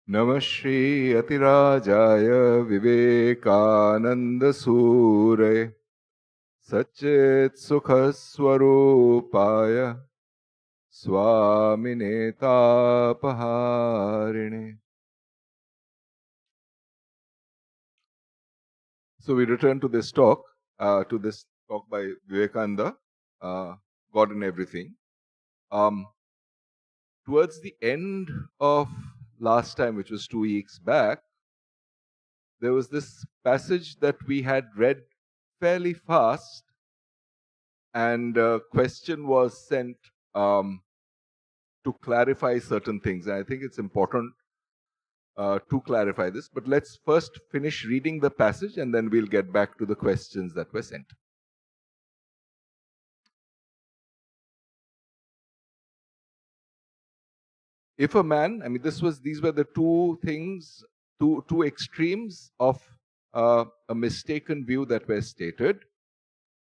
Namah Shri Atirajaya Vivekananda Sure Satchit Sukha Swarupaya Swami Tapaharine. So we return to this talk by Vivekananda, God and Everything. Towards the end of last time, which was 2 weeks back, there was this passage that we had read fairly fast, and a question was sent to clarify certain things. And I think it's important to clarify this. But let's first finish reading the passage, and then we'll get back to the questions that were sent. If a man, I mean, these were the two things, two extremes of a mistaken view that were stated.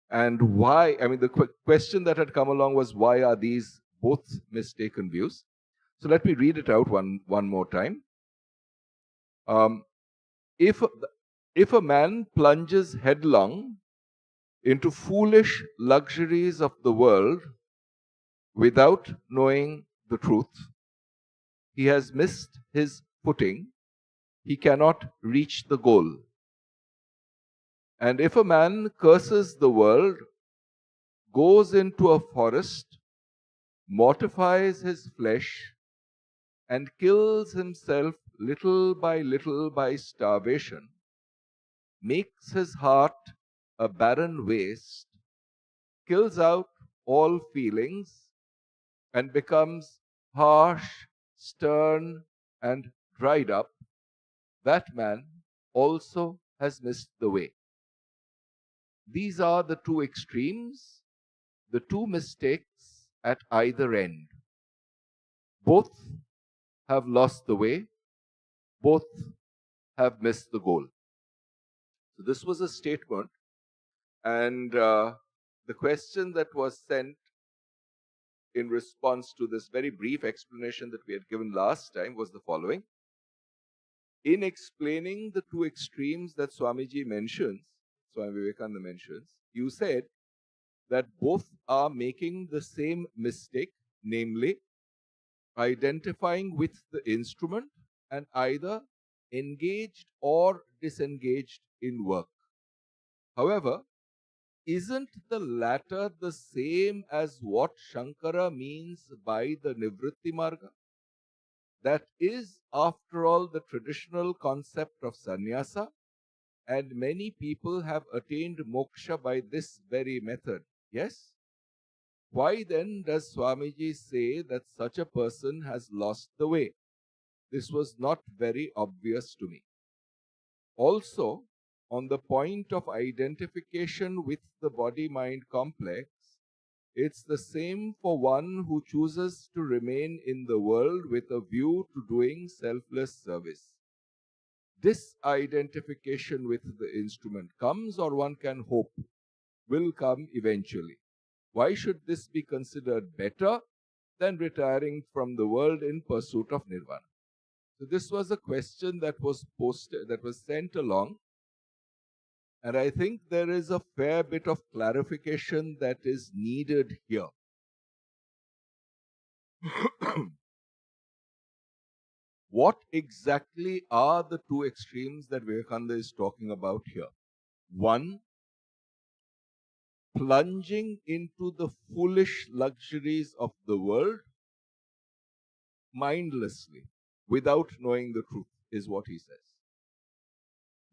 And why, I mean, the question that had come along was, why are these both mistaken views? So let me read it out one more time. If a man plunges headlong into foolish luxuries of the world without knowing the truth, he has missed his footing. He cannot reach the goal. And if a man curses the world, goes into a forest, mortifies his flesh, and kills himself little by starvation, makes his heart a barren waste, kills out all feelings, and becomes harsh, stern, and dried up, that man also has missed the way. These are the two extremes, the two mistakes at either end. Both have lost the way, both have missed the goal. So this was a statement, and the question that was sent in response to this very brief explanation that we had given last time was the following. In explaining the two extremes that Swamiji mentions, Swami Vivekananda mentions, you said that both are making the same mistake, namely identifying with the instrument and either engaged or disengaged in work. However, isn't the latter the same as what Shankara means by the Nivritti Marga? That is, after all, the traditional concept of sannyasa, and many people have attained moksha by this very method. Yes? Why then does Swamiji say that such a person has lost the way? This was not very obvious to me. Also, on the point of identification with the body-mind complex, it's the same for one who chooses to remain in the world with a view to doing selfless service. Disidentification with the instrument comes, or one can hope will come eventually. Why should this be considered better than retiring from the world in pursuit of nirvana? So this was a question that was posted, that was sent along, and I think there is a fair bit of clarification that is needed here. What exactly are the two extremes that Vivekananda is talking about here? One, plunging into the foolish luxuries of the world mindlessly, without knowing the truth, is what he says.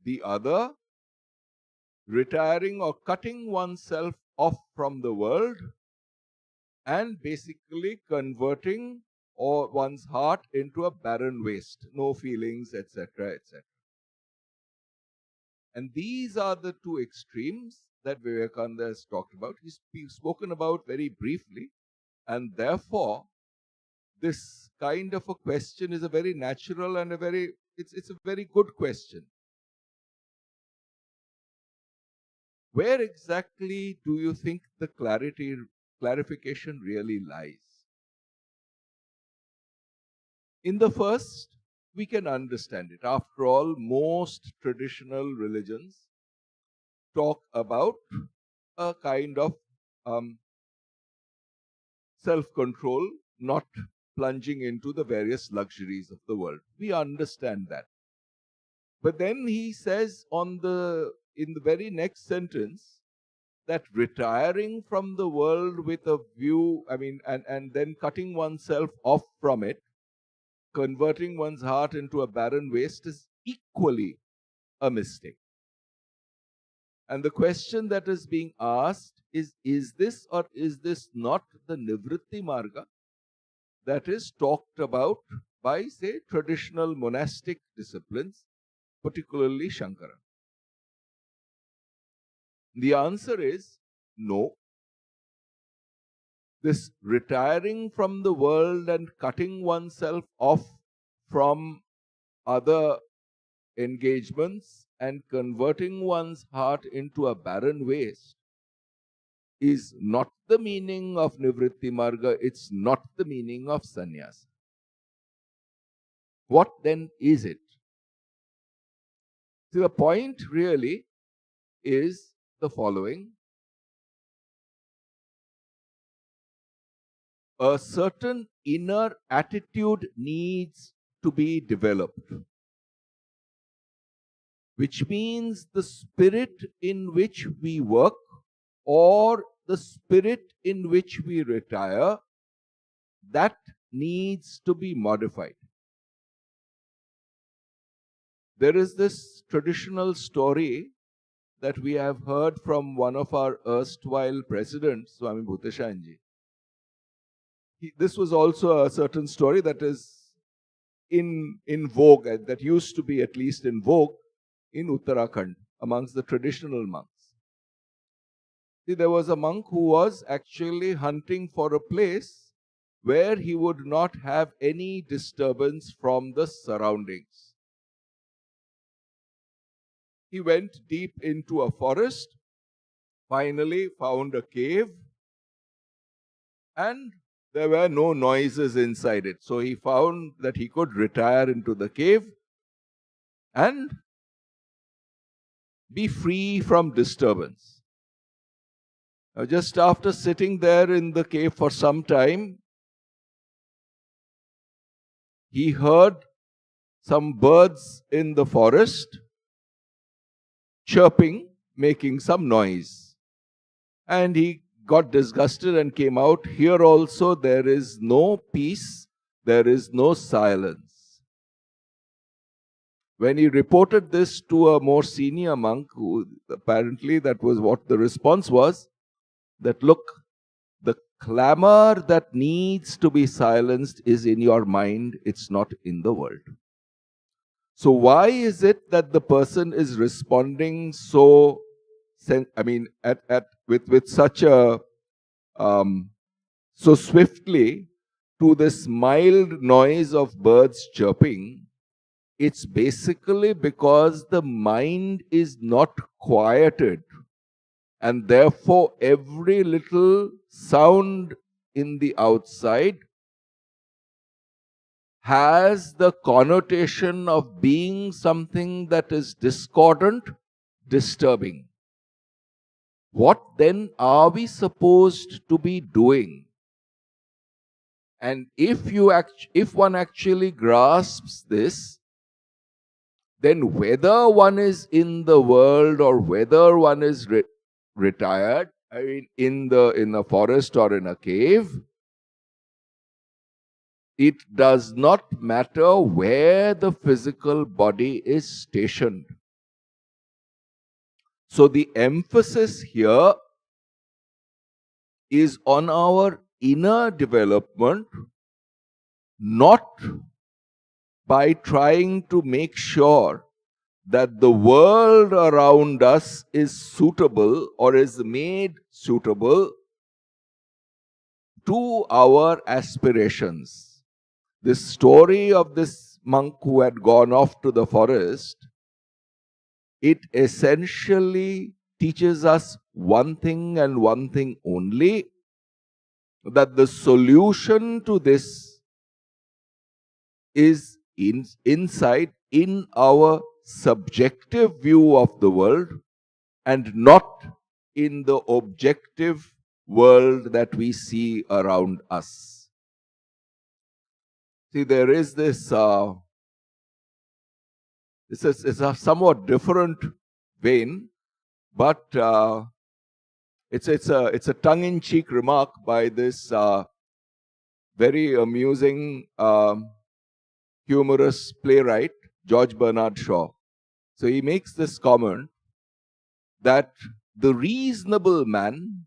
The other, retiring or cutting oneself off from the world and basically converting one's heart into a barren waste, no feelings, etc., etc. And these are the two extremes that Vivekananda has talked about. He's spoken about very briefly, and therefore this kind of a question is a very natural and it's a very good question. Where exactly do you think the clarification really lies? In the first, we can understand it. After all, most traditional religions talk about a kind of self-control, not plunging into the various luxuries of the world. We understand that. But then he says in the very next sentence that retiring from the world with a view, and then cutting oneself off from it, converting one's heart into a barren waste is equally a mistake. And the question that is being asked is this or is this not the Nivritti Marga that is talked about by, say, traditional monastic disciplines, particularly Shankara? The answer is no. This retiring from the world and cutting oneself off from other engagements and converting one's heart into a barren waste is not the meaning of Nivritti Marga, it's not the meaning of sannyasa. What then is it? So the point really is the following. A certain inner attitude needs to be developed, which means the spirit in which we work or the spirit in which we retire, that needs to be modified. There is this traditional story that we have heard from one of our erstwhile presidents, Swami Bhuteshanji. This was also a certain story that is in vogue, that used to be at least in vogue in Uttarakhand amongst the traditional monks. See, there was a monk who was actually hunting for a place where he would not have any disturbance from the surroundings. He went deep into a forest, finally found a cave, and there were no noises inside it. So he found that he could retire into the cave and be free from disturbance. Now, just after sitting there in the cave for some time, he heard some birds in the forest chirping, making some noise. And he got disgusted and came out. Here also there is no peace, there is no silence. When he reported this to a more senior monk, who apparently that was what the response was, that look, the clamor that needs to be silenced is in your mind, it's not in the world. So why is it that the person is responding so, with such a so swiftly to this mild noise of birds chirping? It's basically because the mind is not quieted, and therefore every little sound in the outside has the connotation of being something that is discordant, disturbing. What then are we supposed to be doing? And if one actually grasps this, then whether one is in the world or whether one is retired, in a forest or in a cave, it does not matter where the physical body is stationed. So the emphasis here is on our inner development, not by trying to make sure that the world around us is suitable or is made suitable to our aspirations. This story of this monk who had gone off to the forest, it essentially teaches us one thing and one thing only, that the solution to this is inside in our subjective view of the world and not in the objective world that we see around us. See, there is this, it's a somewhat different vein, but it's a tongue-in-cheek remark by this very amusing, humorous playwright, George Bernard Shaw. So he makes this comment that the reasonable man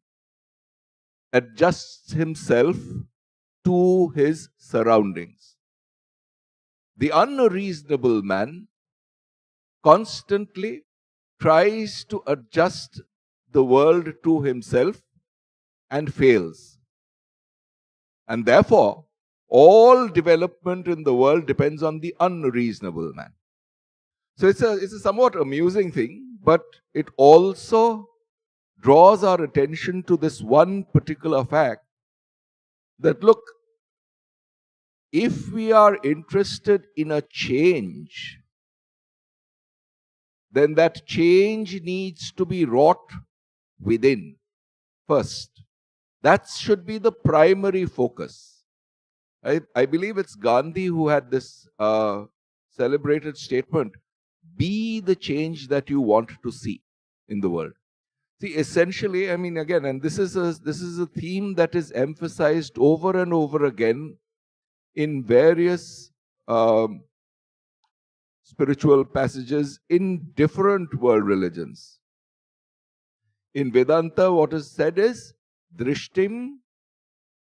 adjusts himself to his surroundings. The unreasonable man constantly tries to adjust the world to himself and fails. And therefore, all development in the world depends on the unreasonable man. So it's a somewhat amusing thing, but it also draws our attention to this one particular fact that, look, if we are interested in a change, then that change needs to be wrought within first. That should be the primary focus. I believe it's Gandhi who had this celebrated statement, be the change that you want to see in the world. See, essentially, I mean, again, and this is a theme that is emphasized over and over again in various spiritual passages in different world religions. In Vedanta, what is said is, Drishtim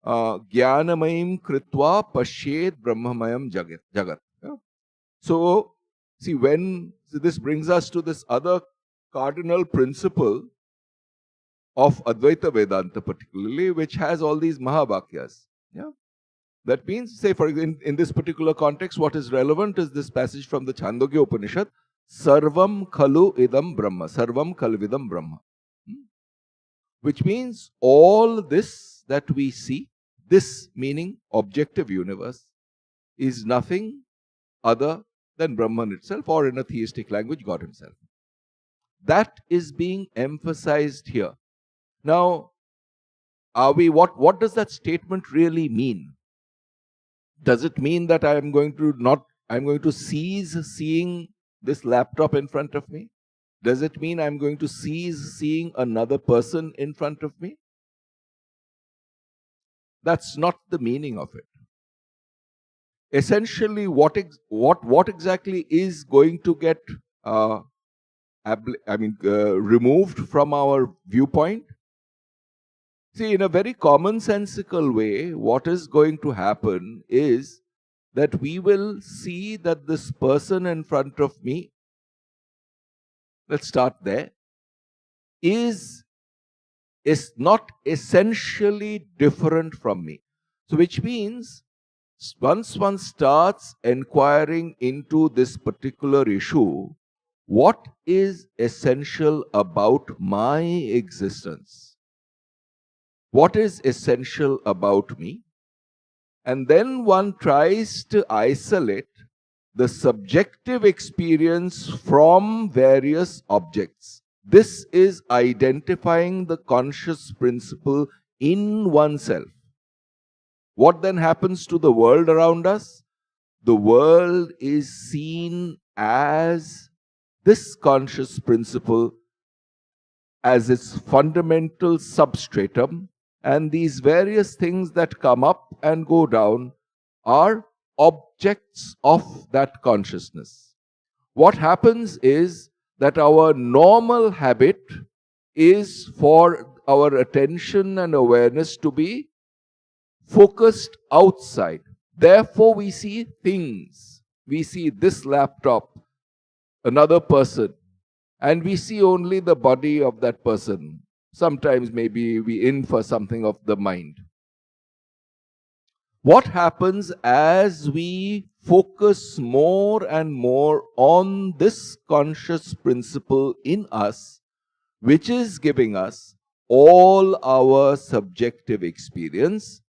Jnanamayim Kritva Pashyet Brahmamayam Jagat. Yeah? So, see, this brings us to this other cardinal principle of Advaita Vedanta particularly, which has all these Mahavakyas. Yeah? That means, say, for example, in this particular context, what is relevant is this passage from the Chandogya Upanishad, Sarvam Khalu Idam Brahma, Sarvam Khalvidam Brahma. Which means all this that we see, this meaning objective universe, is nothing other than Brahman itself, or in a theistic language, God himself. That is being emphasized here. Now, what does that statement really mean? Does it mean that I'm going to cease seeing this laptop in front of me? Does it mean I'm going to cease seeing another person in front of me? That's not the meaning of it. Essentially, what exactly is going to get removed from our viewpoint? See, in a very commonsensical way, what is going to happen is that we will see that this person in front of me, let's start there, is not essentially different from me. So which means, once one starts inquiring into this particular issue, what is essential about my existence? What is essential about me? And then one tries to isolate the subjective experience from various objects. This is identifying the conscious principle in oneself. What then happens to the world around us? The world is seen as this conscious principle as its fundamental substratum, and these various things that come up and go down are objects of that consciousness. What happens is that our normal habit is for our attention and awareness to be focused outside. Therefore, we see things. We see this laptop, another person, and we see only the body of that person. Sometimes maybe we infer something of the mind. What happens as we focus more and more on this conscious principle in us, which is giving us all our subjective experience?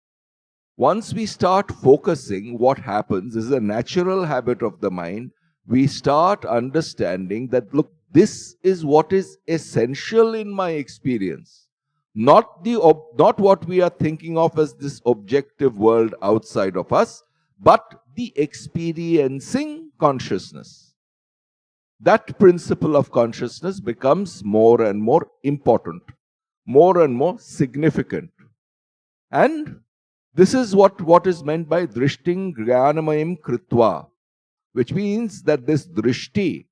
Once we start focusing, what happens is a natural habit of the mind. We start understanding that, look, this is what is essential in my experience. Not what we are thinking of as this objective world outside of us, but the experiencing consciousness. That principle of consciousness becomes more and more important, more and more significant. And this is what is meant by drishting jnanamayam kritva, which means that this drishti,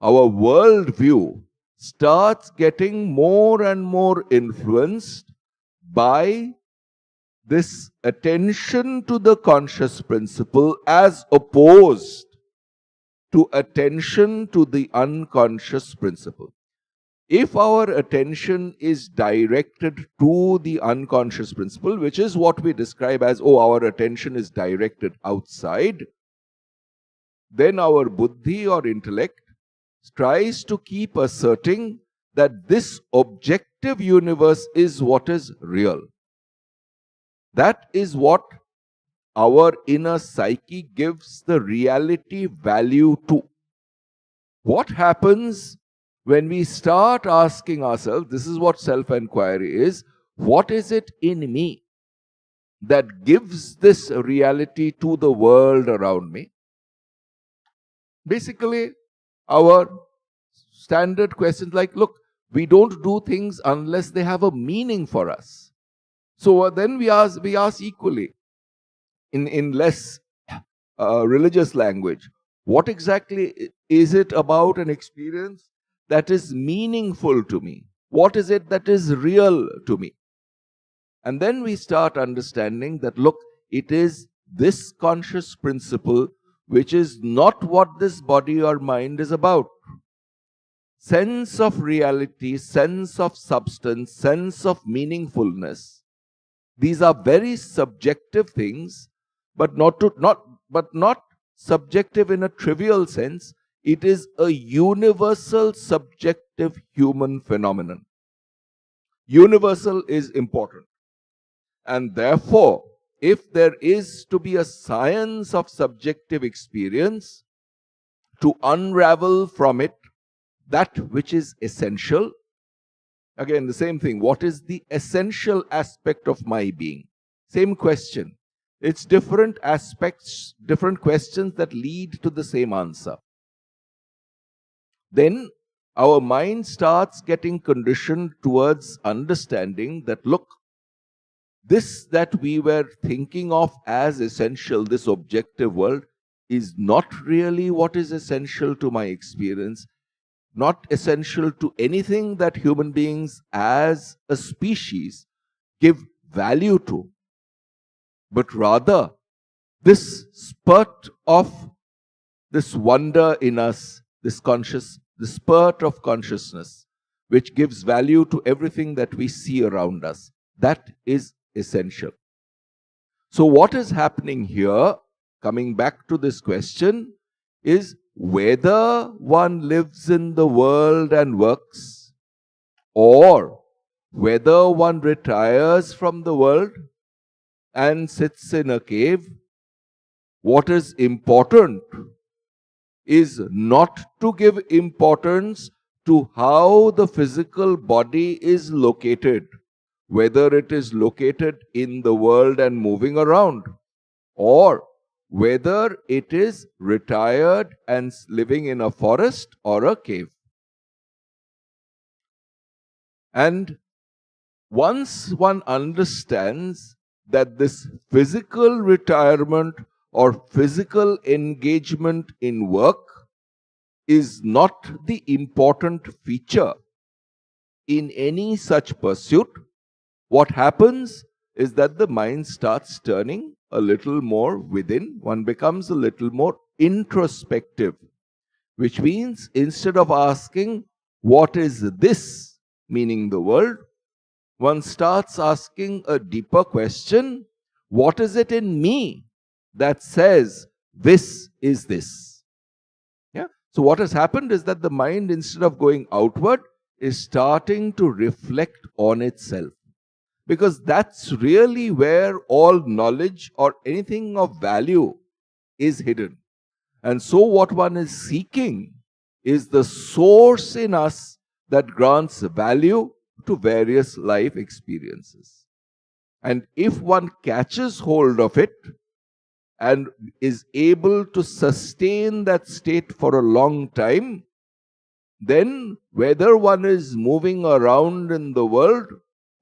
our world view, starts getting more and more influenced by this attention to the conscious principle as opposed to attention to the unconscious principle. If our attention is directed to the unconscious principle, which is what we describe as, our attention is directed outside, then our buddhi or intellect tries to keep asserting that this objective universe is what is real. That is what our inner psyche gives the reality value to. What happens when we start asking ourselves, this is what self-inquiry is, what is it in me that gives this reality to the world around me? Basically, our standard questions like, look, we don't do things unless they have a meaning for us. So then we ask equally, in less religious language, what exactly is it about an experience that is meaningful to me? What is it that is real to me? And then we start understanding that, look, it is this conscious principle which is not what this body or mind is about. Sense of reality, sense of substance, sense of meaningfulness. These are very subjective things, but not subjective in a trivial sense. It is a universal subjective human phenomenon. Universal is important. And therefore, if there is to be a science of subjective experience, to unravel from it that which is essential, again the same thing, what is the essential aspect of my being? Same question. It's different aspects, different questions that lead to the same answer. Then our mind starts getting conditioned towards understanding that, look, this that we were thinking of as essential, this objective world, is not really what is essential to my experience, not essential to anything that human beings as a species give value to, but rather this spurt of this wonder in us, this spurt of consciousness, which gives value to everything that we see around us. That is essential. So what is happening here, coming back to this question, is whether one lives in the world and works, or whether one retires from the world and sits in a cave, what is important is not to give importance to how the physical body is located, whether it is located in the world and moving around, or whether it is retired and living in a forest or a cave. And once one understands that this physical retirement or physical engagement in work is not the important feature in any such pursuit, what happens is that the mind starts turning a little more within. One becomes a little more introspective, which means instead of asking, what is this, meaning the world, one starts asking a deeper question, what is it in me that says this is this? Yeah. So what has happened is that the mind, instead of going outward, is starting to reflect on itself. because that's really where all knowledge or anything of value is hidden. And so what one is seeking is the source in us that grants value to various life experiences. And if one catches hold of it and is able to sustain that state for a long time, then whether one is moving around in the world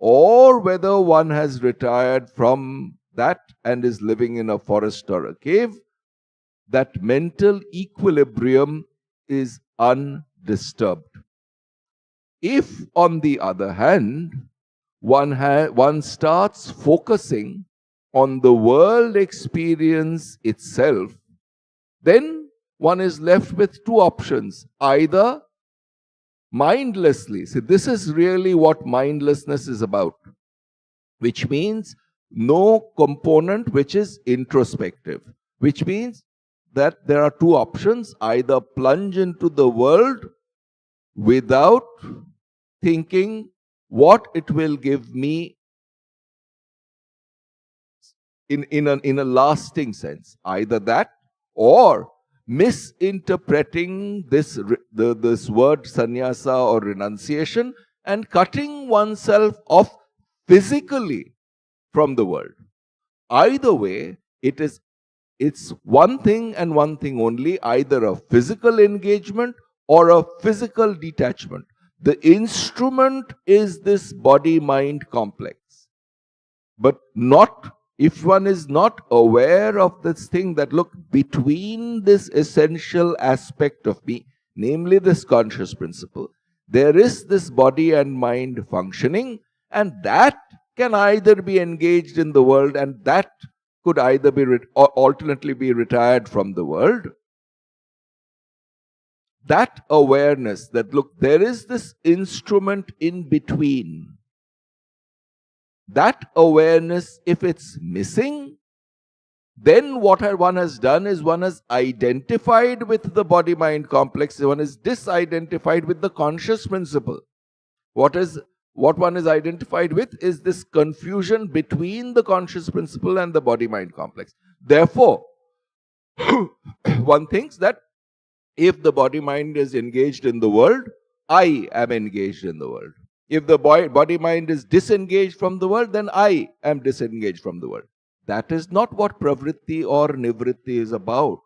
or whether one has retired from that and is living in a forest or a cave, that mental equilibrium is undisturbed. If, on the other hand, one starts focusing on the world experience itself, then one is left with two options. Either mindlessly, see, this is really what mindlessness is about, which means no component which is introspective, which means that there are two options: either plunge into the world without thinking what it will give me in a lasting sense, either that, or misinterpreting this word sannyasa or renunciation and cutting oneself off physically from the world. Either way, it's one thing and one thing only, either a physical engagement or a physical detachment. The instrument is this body-mind complex. But not, if one is not aware of this thing that, look, between this essential aspect of me, namely this conscious principle, there is this body and mind functioning, and that can either be engaged in the world, and that could either be or alternately be retired from the world. That awareness that, look, there is this instrument in between, that awareness, if it's missing, then what one has done is one has identified with the body-mind complex, one is disidentified with the conscious principle. What one is identified with is this confusion between the conscious principle and the body-mind complex. Therefore, one thinks that if the body-mind is engaged in the world, I am engaged in the world. If the body-mind is disengaged from the world, then I am disengaged from the world. That is not what pravritti or nivritti is about.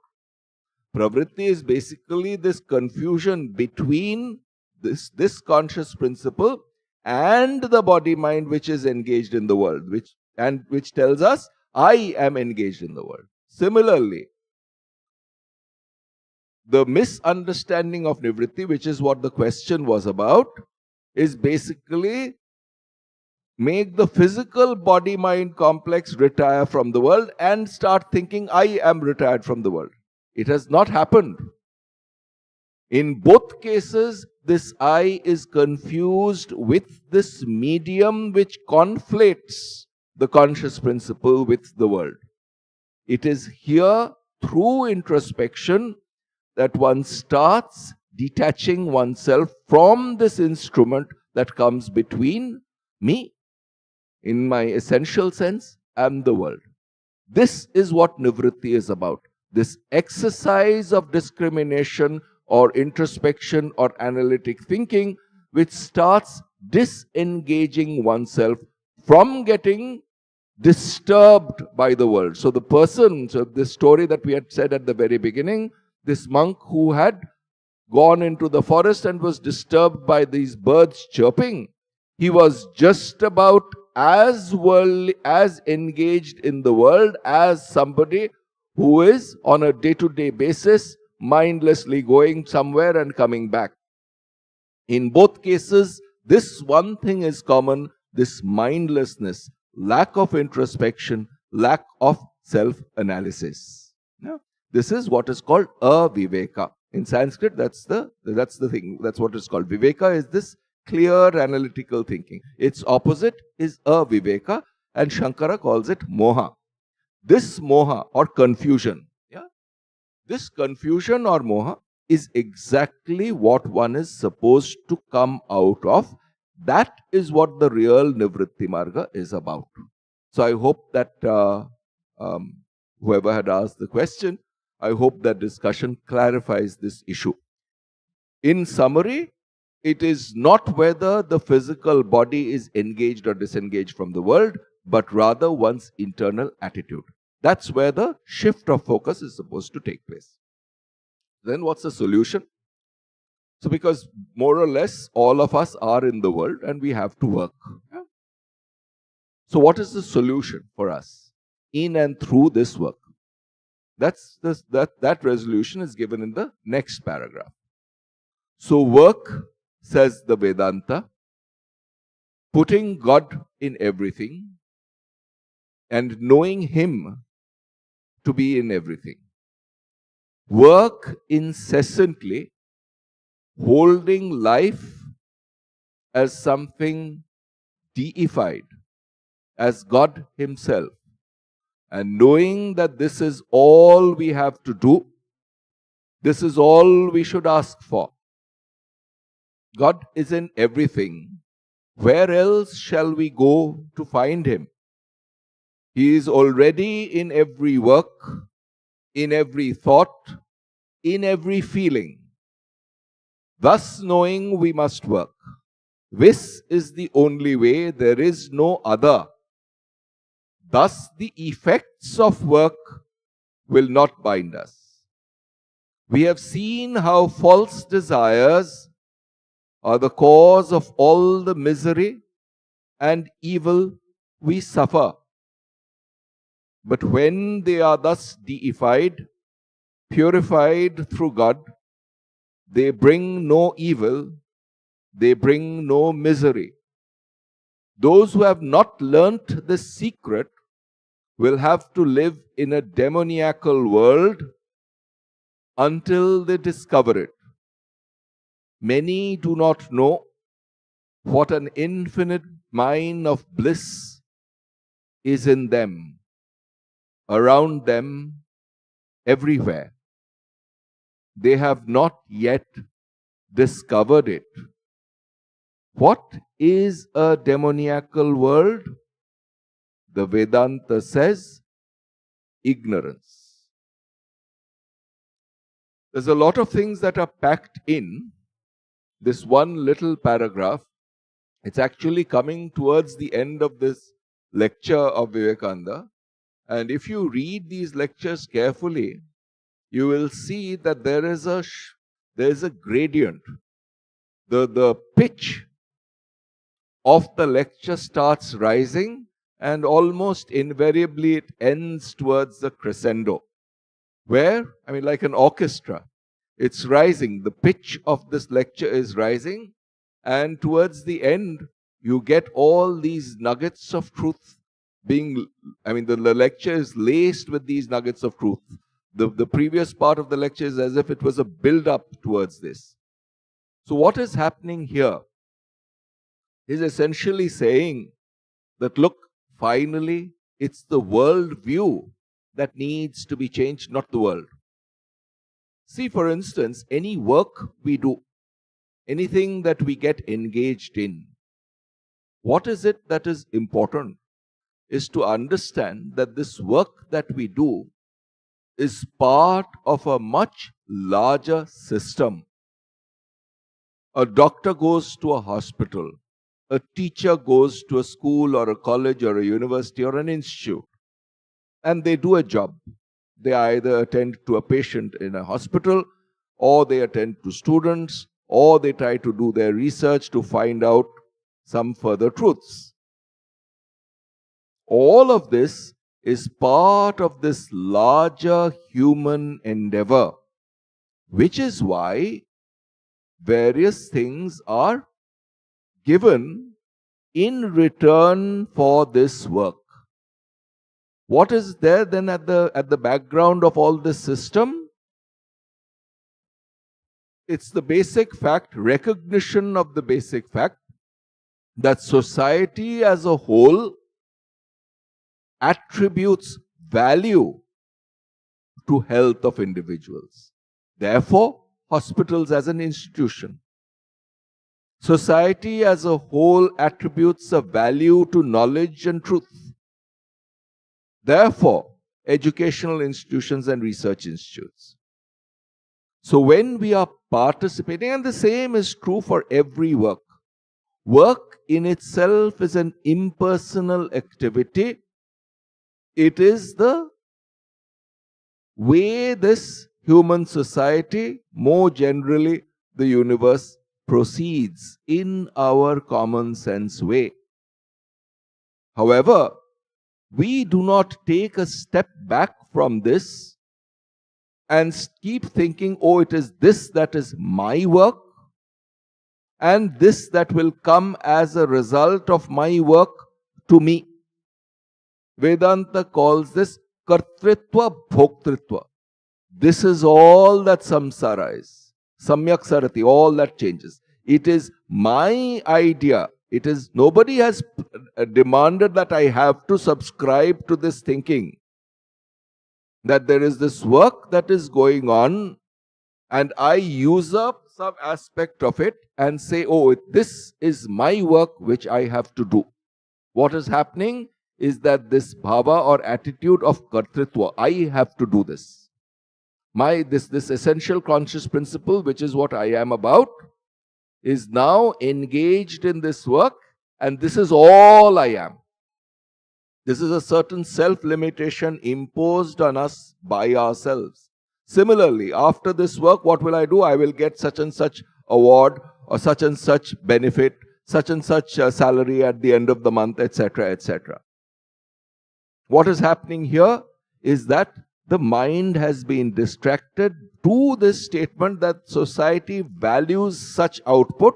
Pravritti is basically this confusion between this conscious principle and the body-mind which is engaged in the world, which tells us I am engaged in the world. Similarly, the misunderstanding of nivritti, which is what the question was about, is basically make the physical body-mind complex retire from the world and start thinking I am retired from the world. It has not happened. In both cases, this I is confused with this medium which conflates the conscious principle with the world. It is here through introspection that one starts detaching oneself from this instrument that comes between me, in my essential sense, and the world. This is what nivritti is about. This exercise of discrimination or introspection or analytic thinking, which starts disengaging oneself from getting disturbed by the world. So the person, so this story that we had said at the very beginning, this monk who had gone into the forest and was disturbed by these birds chirping, he was just about as worldly, as engaged in the world as somebody who is on a day-to-day basis mindlessly going somewhere and coming back. In both cases, this one thing is common: this mindlessness, lack of introspection, lack of self-analysis. Yeah? This is what is called aviveka. In Sanskrit, that's the thing. That's what is called. Viveka is this clear analytical thinking. Its opposite is aviveka, and Shankara calls it moha. This moha or confusion, this confusion or moha is exactly what one is supposed to come out of That is what the real Nivritti Marga is about. So I hope that whoever had asked the question, I hope that discussion clarifies this issue. In summary, it is not whether the physical body is engaged or disengaged from the world, but rather one's internal attitude. That's where the shift of focus is supposed to take place. Then what's the solution? So because more or less all of us are in the world and we have to work. So what is the solution for us in and through this work? That resolution is given in the next paragraph. So work, says the Vedanta, putting God in everything and knowing Him to be in everything. Work incessantly, holding life as something deified, as God Himself, and knowing that this is all we have to do, this is all we should ask for. God is in everything. Where else shall we go to find Him? He is already in every work, in every thought, in every feeling. Thus knowing we must work. This is the only way, there is no other. Thus the effects of work will not bind us. We have seen how false desires are the cause of all the misery and evil we suffer. But when they are thus deified, purified through God, they bring no evil, they bring no misery. Those who have not learnt this secret will have to live in a demoniacal world until they discover it. Many do not know what an infinite mine of bliss is in them, around them, everywhere. They have not yet discovered it. What is a demoniacal world? The Vedanta says, ignorance. There's a lot of things that are packed in this one little paragraph. It's actually coming towards the end of this lecture of Vivekananda. And if you read these lectures carefully, you will see that there is a gradient. The pitch of the lecture starts rising and almost invariably it ends towards the crescendo. Where, like an orchestra, it's rising. The pitch of this lecture is rising, and towards the end, you get all these nuggets of truth being, the lecture is laced with these nuggets of truth. The previous part of the lecture is as if it was a build-up towards this. So what is happening here is essentially saying that, look, finally, it's the world view that needs to be changed, not the world. See, for instance, any work we do, anything that we get engaged in, what is it that is important is to understand that this work that we do is part of a much larger system. A doctor goes to a hospital. A teacher goes to a school or a college or a university or an institute, and they do a job. They either attend to a patient in a hospital, or they attend to students, or they try to do their research to find out some further truths. All of this is part of this larger human endeavor, which is why various things are given in return for this work. What is there then at the background of all this system? It's the basic fact, recognition of the basic fact that society as a whole attributes value to health of individuals. Therefore, hospitals as an institution. Society as a whole attributes a value to knowledge and truth. Therefore, educational institutions and research institutes. So when we are participating, and the same is true for every work. Work in itself is an impersonal activity. It is the way this human society, more generally the universe, proceeds in our common sense way. However, we do not take a step back from this and keep thinking, oh, it is this that is my work, and this that will come as a result of my work to me. Vedanta calls this kartritva bhoktritva. This is all that samsara is. Samyak sarati, all that changes. It is my idea. It is, nobody has demanded that I have to subscribe to this thinking. That there is this work that is going on, and I use up some aspect of it and say, oh, this is my work which I have to do. What is happening is that this bhava or attitude of kartritva, I have to do this. This essential conscious principle, which is what I am about, is now engaged in this work, and this is all I am. This is a certain self-limitation imposed on us by ourselves. Similarly, after this work, what will I do? I will get such and such award, or such and such benefit, such and such salary at the end of the month, etc., etc. What is happening here is that the mind has been distracted to this statement that society values such output,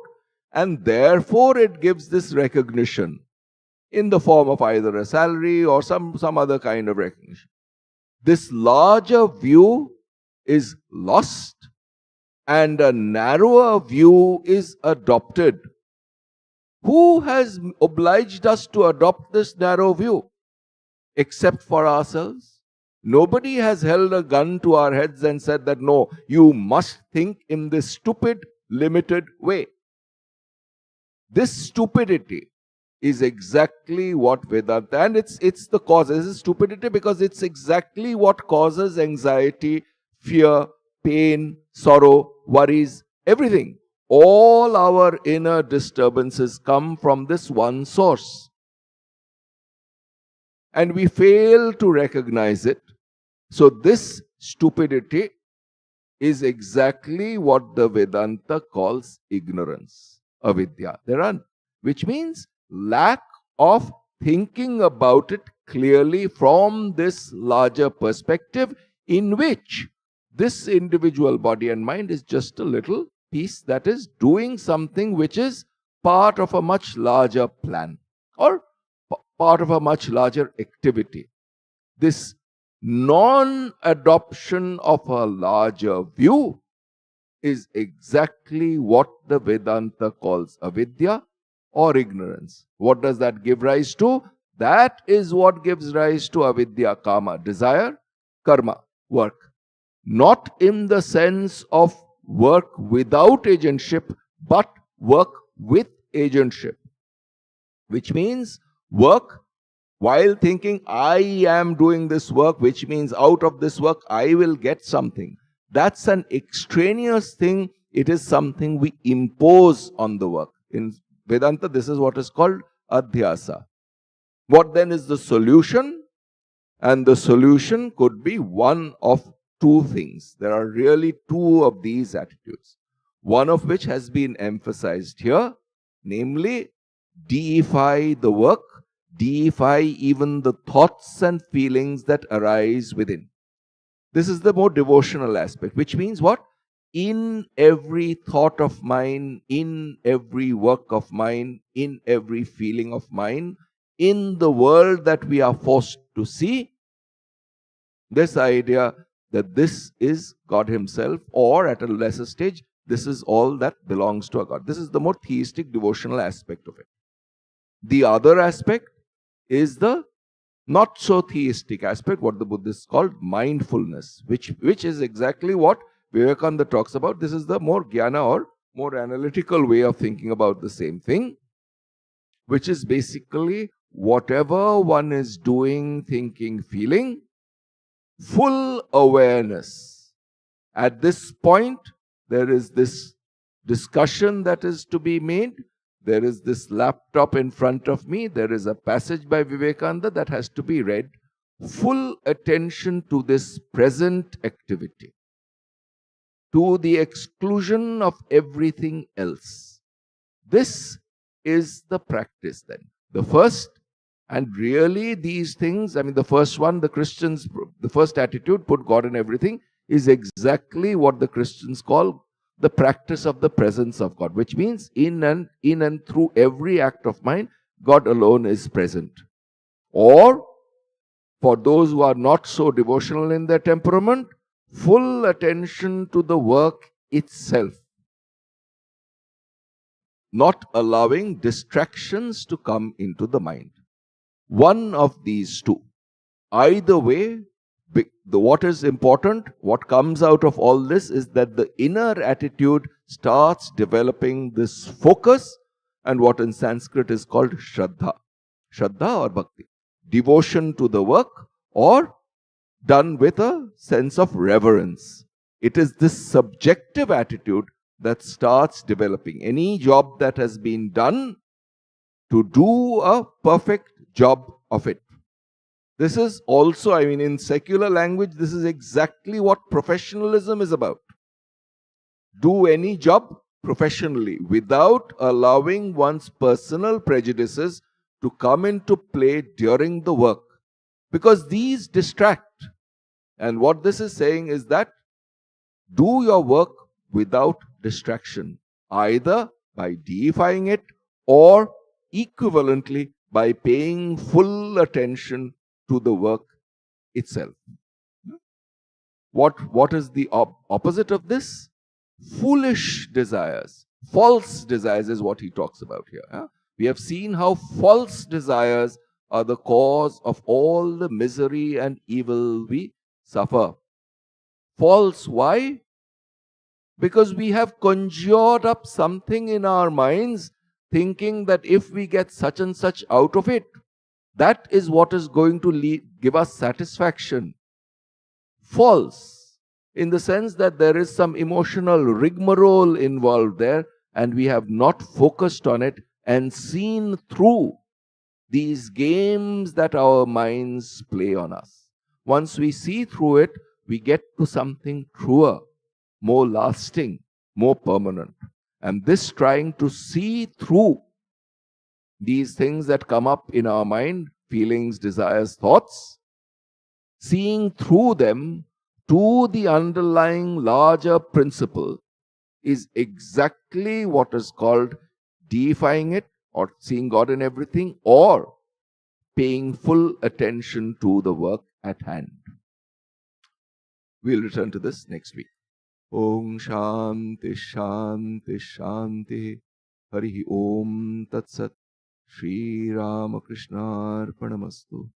and therefore it gives this recognition in the form of either a salary or some other kind of recognition. This larger view is lost and a narrower view is adopted. Who has obliged us to adopt this narrow view except for ourselves? Nobody has held a gun to our heads and said that, no, you must think in this stupid, limited way. This stupidity is exactly what Vedanta, and it's the cause. This is stupidity because it's exactly what causes anxiety, fear, pain, sorrow, worries, everything. All our inner disturbances come from this one source. And we fail to recognize it. So this stupidity is exactly what the Vedanta calls ignorance, avidya. Which means lack of thinking about it clearly from this larger perspective, in which this individual body and mind is just a little piece that is doing something which is part of a much larger plan or part of a much larger activity. This non-adoption of a larger view is exactly what the Vedanta calls avidya or ignorance. What does that give rise to? That is what gives rise to avidya, kama, desire, karma, work. Not in the sense of work without agentship, but work with agentship. Which means work while thinking, I am doing this work, which means out of this work I will get something. That's an extraneous thing. It is something we impose on the work. In Vedanta, this is what is called adhyasa. What then is the solution? And the solution could be one of two things. There are really two of these attitudes. One of which has been emphasized here, namely, deify the work, deify even the thoughts and feelings that arise within. This is the more devotional aspect, which means what? In every thought of mine, in every work of mine, in every feeling of mine, in the world that we are forced to see, this idea that this is God Himself, or at a lesser stage, this is all that belongs to a God. This is the more theistic, devotional aspect of it. The other aspect is the not so theistic aspect, what the Buddhists called mindfulness, which is exactly what Vivekananda talks about. This is the more jnana or more analytical way of thinking about the same thing, which is basically whatever one is doing, thinking, feeling, full awareness. At this point, there is this discussion that is to be made. There is this laptop in front of me. There is a passage by Vivekananda that has to be read. Full attention to this present activity, to the exclusion of everything else. This is the practice then. The first, and really these things, I mean, the first one, the Christians, the first attitude, put God in everything, is exactly what the Christians call the practice of the presence of God, which means in and through every act of mine, God alone is present. Or, for those who are not so devotional in their temperament, full attention to the work itself, not allowing distractions to come into the mind. One of these two. Either way, what is important, what comes out of all this is that the inner attitude starts developing this focus and what in Sanskrit is called Shraddha. Shraddha or Bhakti. Devotion to the work or done with a sense of reverence. It is this subjective attitude that starts developing. Any job that has been done, to do a perfect job of it. This is also, I mean, in secular language, this is exactly what professionalism is about. Do any job professionally without allowing one's personal prejudices to come into play during the work. Because these distract. And what this is saying is that do your work without distraction, either by deifying it or equivalently by paying full attention to the work itself. What is the opposite of this? Foolish desires. False desires is what he talks about here. We have seen how false desires are the cause of all the misery and evil we suffer. False, why? Because we have conjured up something in our minds, thinking that if we get such and such out of it, that is what is going to give us satisfaction. False, in the sense that there is some emotional rigmarole involved there, and we have not focused on it and seen through these games that our minds play on us. Once we see through it, we get to something truer, more lasting, more permanent. And this trying to see through these things that come up in our mind, feelings, desires, thoughts, seeing through them to the underlying larger principle is exactly what is called deifying it, or seeing God in everything, or paying full attention to the work at hand. We'll return to this next week. Om Shanti Shanti Shanti. Hari Om Tat Sat. Shri Ramakrishna Arpanamastu.